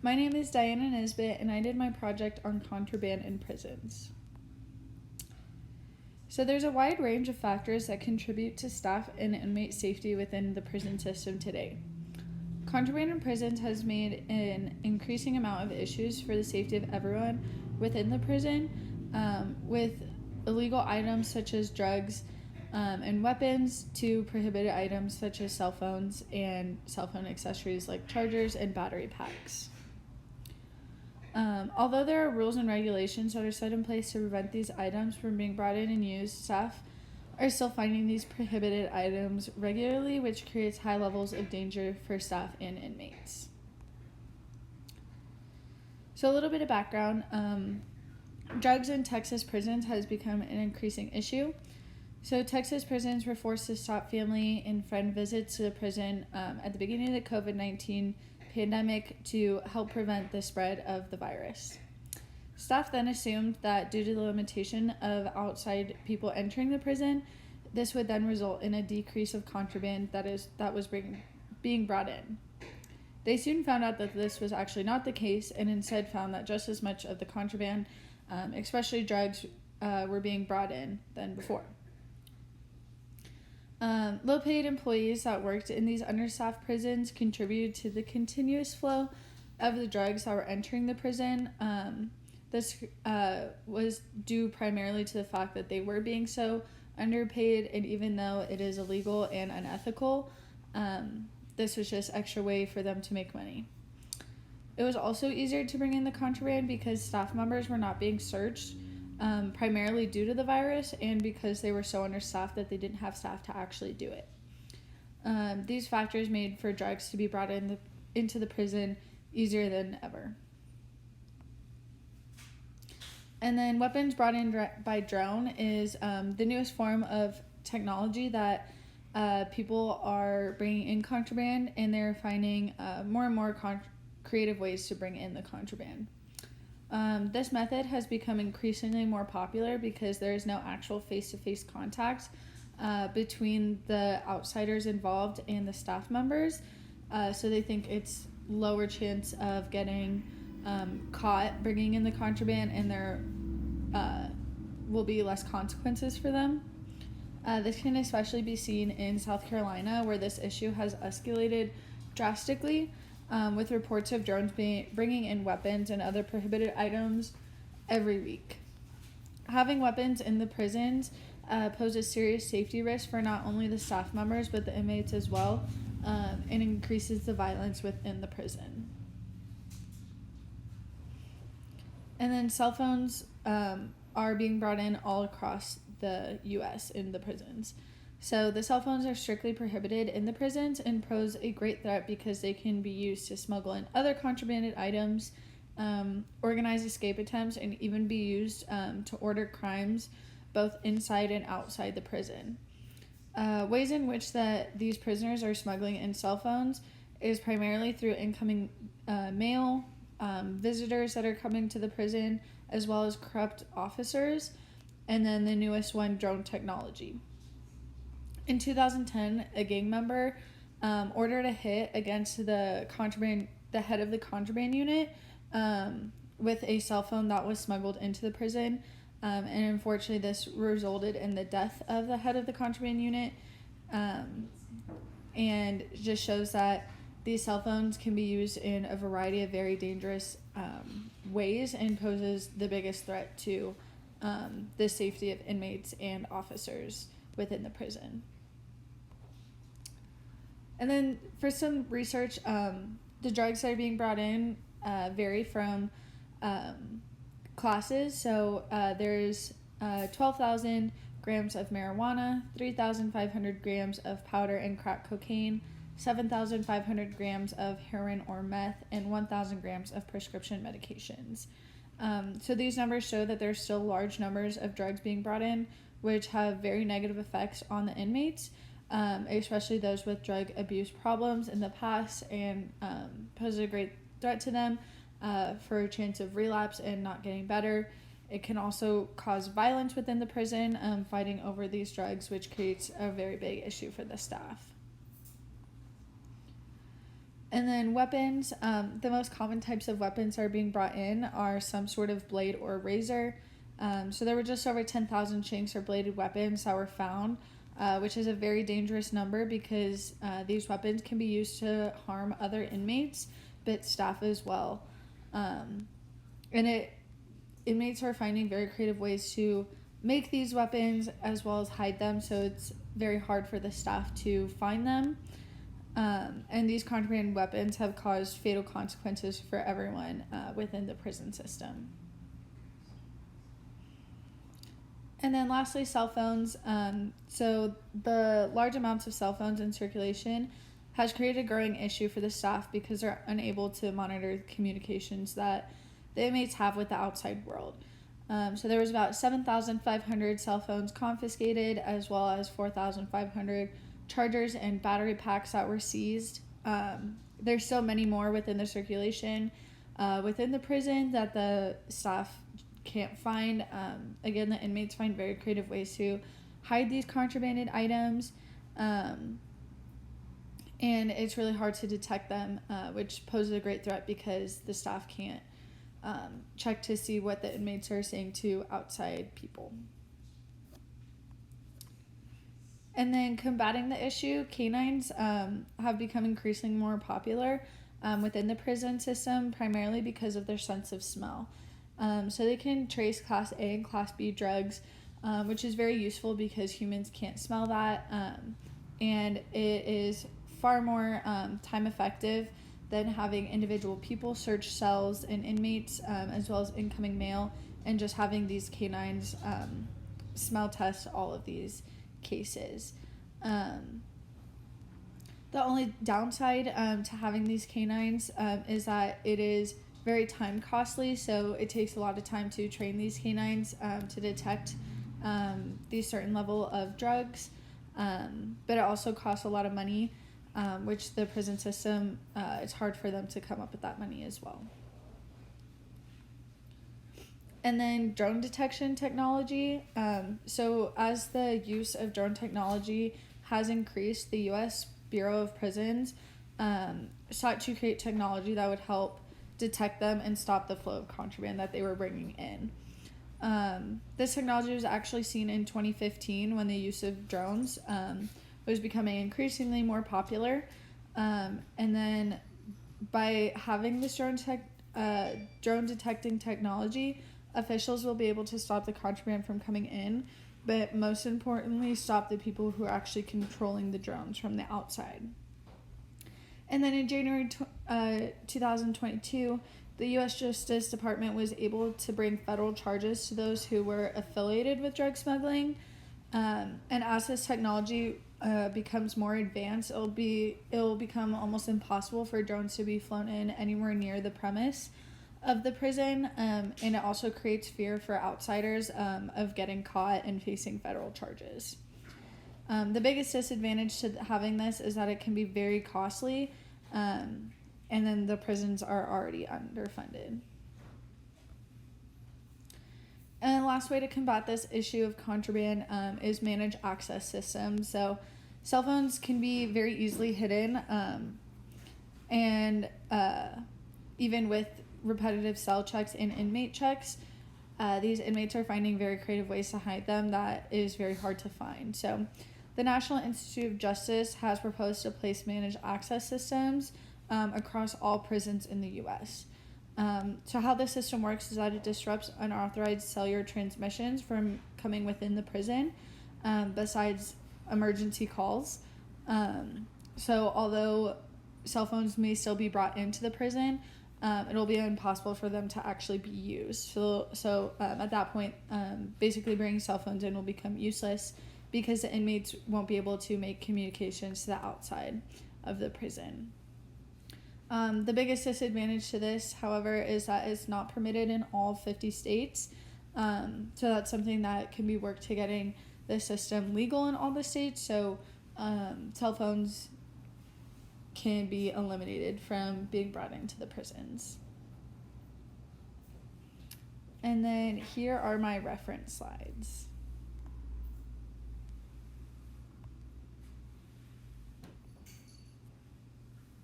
My name is Diana Nisbet, and I did my project on contraband in prisons. So there's a wide range of factors that contribute to staff and inmate safety within the prison system today. Contraband in prisons has made an increasing amount of issues for the safety of everyone within the prison, with illegal items such as drugs and weapons to prohibited items such as cell phones and cell phone accessories like chargers and battery packs. Although there are rules and regulations that are set in place to prevent these items from being brought in and used, staff are still finding these prohibited items regularly, which creates high levels of danger for staff and inmates. So a little bit of background. Drugs in Texas prisons has become an increasing issue. So Texas prisons were forced to stop family and friend visits to the prison at the beginning of the COVID-19 pandemic to help prevent the spread of the virus. Staff then assumed that due to the limitation of outside people entering the prison, this would then result in a decrease of contraband that was being brought in. They soon found out that this was actually not the case, and instead found that just as much of the contraband, especially drugs, were being brought in than before. Low-paid employees that worked in these understaffed prisons contributed to the continuous flow of the drugs that were entering the prison. This was due primarily to the fact that they were being so underpaid, and even though it is illegal and unethical, this was just extra way for them to make money. It was also easier to bring in the contraband because staff members were not being searched, primarily due to the virus and because they were so understaffed that they didn't have staff to actually do it. These factors made for drugs to be brought into the prison easier than ever. And then weapons brought in by drone is the newest form of technology that people are bringing in contraband, and they're finding more and more creative ways to bring in the contraband. This method has become increasingly more popular because there is no actual face-to-face contact between the outsiders involved and the staff members, so they think it's lower chance of getting caught bringing in the contraband, and there will be less consequences for them. This can especially be seen in South Carolina, where this issue has escalated drastically, with reports of drones bringing in weapons and other prohibited items every week. Having weapons in the prisons poses serious safety risk for not only the staff members but the inmates as well, and increases the violence within the prison. And then cell phones are being brought in all across the U.S. in the prisons. So the cell phones are strictly prohibited in the prisons and pose a great threat because they can be used to smuggle in other contrabanded items, organize escape attempts, and even be used to order crimes both inside and outside the prison. Ways in which these prisoners are smuggling in cell phones is primarily through incoming mail, visitors that are coming to the prison, as well as corrupt officers, and then the newest one, drone technology. In 2010, a gang member ordered a hit against the head of the contraband unit with a cell phone that was smuggled into the prison, and unfortunately this resulted in the death of the head of the contraband unit, and just shows that these cell phones can be used in a variety of very dangerous ways and poses the biggest threat to the safety of inmates and officers within the prison. And then for some research, the drugs that are being brought in vary from classes. So there's 12,000 grams of marijuana, 3,500 grams of powder and crack cocaine, 7,500 grams of heroin or meth, and 1,000 grams of prescription medications. So these numbers show that there's still large numbers of drugs being brought in, which have very negative effects on the inmates, especially those with drug abuse problems in the past, and pose a great threat to them for a chance of relapse and not getting better. It can also cause violence within the prison, fighting over these drugs, which creates a very big issue for the staff. And then weapons, the most common types of weapons that are being brought in are some sort of blade or razor. So there were just over 10,000 shanks or bladed weapons that were found, which is a very dangerous number because these weapons can be used to harm other inmates, but staff as well. Inmates are finding very creative ways to make these weapons as well as hide them, so it's very hard for the staff to find them. And these contraband weapons have caused fatal consequences for everyone within the prison system. And then lastly, cell phones. So the large amounts of cell phones in circulation has created a growing issue for the staff because they're unable to monitor the communications that the inmates have with the outside world. So there was about 7,500 cell phones confiscated, as well as 4,500 chargers and battery packs that were seized. There's still many more within the circulation within the prison that the staff can't find. Again, the inmates find very creative ways to hide these contrabanded items, and it's really hard to detect them, which poses a great threat because the staff can't check to see what the inmates are saying to outside people. And then combating the issue, canines have become increasingly more popular within the prison system, primarily because of their sense of smell. So they can trace Class A and Class B drugs, which is very useful because humans can't smell that. And it is far more time effective than having individual people search cells and inmates, as well as incoming mail, and just having these canines smell test all of these cases. The only downside to having these canines is that it is very time costly, so it takes a lot of time to train these canines to detect these certain level of drugs, but it also costs a lot of money, which the prison system, it's hard for them to come up with that money as well. And then drone detection technology. So as the use of drone technology has increased, the U.S. Bureau of Prisons sought to create technology that would help detect them and stop the flow of contraband that they were bringing in. This technology was actually seen in 2015 when the use of drones was becoming increasingly more popular. And then by having this drone detecting technology, officials will be able to stop the contraband from coming in, but most importantly, stop the people who are actually controlling the drones from the outside. And then in January 2022, the U.S. Justice Department was able to bring federal charges to those who were affiliated with drug smuggling. And as this technology becomes more advanced, it'll become almost impossible for drones to be flown in anywhere near the premise of the prison, and it also creates fear for outsiders of getting caught and facing federal charges. The biggest disadvantage to having this is that it can be very costly, and then the prisons are already underfunded. And the last way to combat this issue of contraband is manage access systems. So cell phones can be very easily hidden, and even with repetitive cell checks and inmate checks, these inmates are finding very creative ways to hide them that is very hard to find. So the National Institute of Justice has proposed to place managed access systems across all prisons in the U.S. So how this system works is that it disrupts unauthorized cellular transmissions from coming within the prison, besides emergency calls. So although cell phones may still be brought into the prison, it'll be impossible for them to actually be used. So at that point, basically bringing cell phones in will become useless because the inmates won't be able to make communications to the outside of the prison. The biggest disadvantage to this, however, is that it's not permitted in all 50 states. So that's something that can be worked to getting the system legal in all the states. So cell phones can be eliminated from being brought into the prisons. And then here are my reference slides.